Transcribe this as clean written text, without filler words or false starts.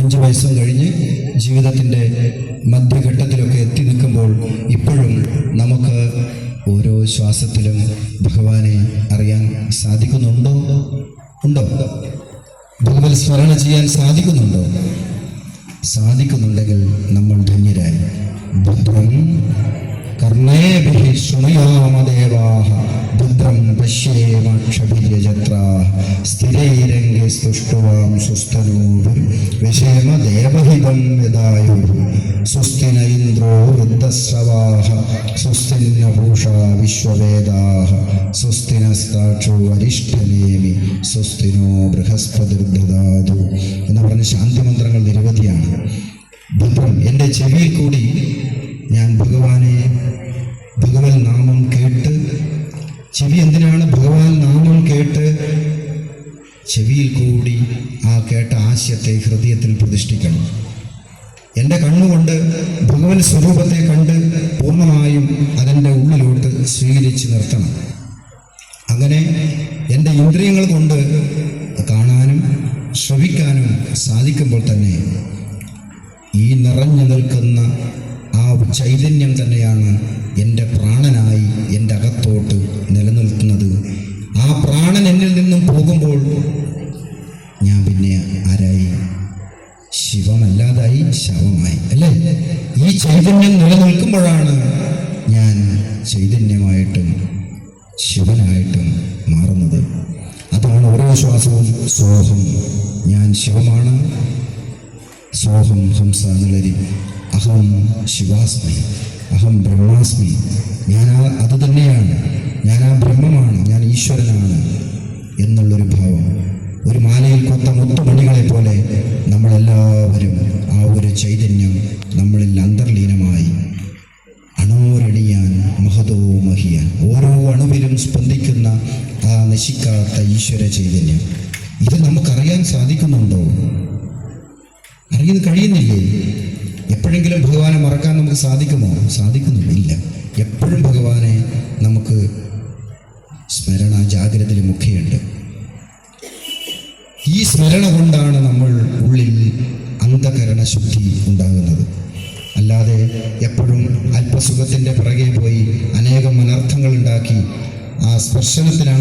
5 വയസ്സും കഴിഞ്ഞ് ജീവിതത്തിൻ്റെ മധ്യഘട്ടത്തിലൊക്കെ എത്തി നിൽക്കുമ്പോൾ ഇപ്പോഴും നമുക്ക് ഓരോ ശ്വാസത്തിലും ഭഗവാനെ അറിയാൻ സാധിക്കുന്നുണ്ടോ? ഉണ്ടോ? ഭഗവത് സ്മരണ ചെയ്യാൻ സാധിക്കുന്നുണ്ടോ? സാധിക്കുന്നുണ്ടെങ്കിൽ നമ്മൾ ധന്യരായി. ഭദ്രം കർണേഭിഃ ശൃണുയാമദേവാഃ ഭദ്രം പശ്യേമാക്ഷഭിര്യജത്രാഃ സ്ഥിരൈരംഗേ സ്തുഷ്ടുവാം സുസ്ഥനൂഭിർ വിഷേമ ദേവഹിതം യദായുഃ സ്വസ്തി ന ഇന്ദ്രോ വൃദ്ധശ്രവാഃ സ്വസ്തി ന പൂഷാ വിശ്വവേദാഃ സ്വസ്തി നസ്താക്ഷോ അരിഷ്ടനേമി സ്വസ്തി നോ ബൃഹസ്പതിർദധാതു എന്ന് പറഞ്ഞ ശാന്തിമന്ത്രങ്ങൾ നിരവധിയാണ്. ഭദ്രം, എൻ്റെ ചെവിയിൽ കൂടി ഞാൻ ഭഗവത് നാമം കേട്ട്, ചെവി എന്തിനാണ് ഭഗവാൻ നാമം കേട്ട്? ചെവിയിൽ കൂടി ആ കേട്ട ആശയത്തെ ഹൃദയത്തിൽ പ്രതിഷ്ഠിക്കണം. എൻ്റെ കണ്ണുകൊണ്ട് ഭഗവത് സ്വരൂപത്തെ കണ്ട് പൂർണ്ണമായും അതിൻ്റെ ഉള്ളിലോട്ട് സ്വീകരിച്ച് നിർത്തണം. അങ്ങനെ എൻ്റെ ഇന്ദ്രിയങ്ങൾ കൊണ്ട് കാണാനും ശ്രവിക്കാനും സാധിക്കുമ്പോൾ തന്നെ ഈ നിറഞ്ഞു നിൽക്കുന്ന ആ ചൈതന്യം തന്നെയാണ് എൻ്റെ പ്രാണനായി എൻ്റെ അകത്തോട്ട് നിലനിൽക്കുന്നത്. ആ പ്രാണൻ എന്നിൽ നിന്നും പോകുമ്പോൾ ഞാൻ പിന്നെ ആരായി? ശിവമല്ലാതായി ശവമായി, അല്ലേ? ഈ ചൈതന്യം നിലനിൽക്കുമ്പോഴാണ് ഞാൻ ചൈതന്യമായിട്ടും ശിവനായിട്ടും മാറുന്നത്. അതാണ് ഓരോ ശ്വാസവും സോഹം, ഞാൻ ശിവമാണ്, സോഹം ഹംസ നിളരി, അഹം ശിവാസ്മി, അഹം ബ്രഹ്മാസ്മി. അത് തന്നെയാണ്, ഞാൻ ആ ബ്രഹ്മമാണ്, ഞാൻ ഈശ്വരനാണ് എന്നുള്ളൊരു ഭാവം. ഒരു മാലയിൽ കൊത്ത മുത്തുമണികളെ പോലെ നമ്മളെല്ലാവരും ആ ഒരു ചൈതന്യം നമ്മളിൽ അന്തർലീനമായി അണോരണിയാൻ മഹതോ മഹിയാൻ, ഓരോ അണുവിലും സ്പന്ദിക്കുന്ന ആ നശിക്കാത്ത ഈശ്വര ചൈതന്യം. ഇത് നമുക്കറിയാൻ സാധിക്കുന്നുണ്ടോ? അറിയാൻ കഴിയുന്നില്ലേ? എപ്പോഴെങ്കിലും ഭഗവാനെ മറക്കാൻ നമുക്ക് സാധിക്കുമോ? സാധിക്കുന്നില്ല. എപ്പോഴും ഭഗവാനെ നമുക്ക് സ്മരണ ജാഗ്രതയിലുമൊക്കെയുണ്ട്. ഈ സ്മരണ കൊണ്ടാണ് നമ്മൾ ഉള്ളിൽ അന്ധകരണ ശുദ്ധി ഉണ്ടാകുന്നത്. അല്ലാതെ എപ്പോഴും അല്പസുഖത്തിൻ്റെ പിറകെ പോയി അനേകം അനർത്ഥങ്ങൾ ഉണ്ടാക്കി ആ സ്പർശനത്തിലാണ്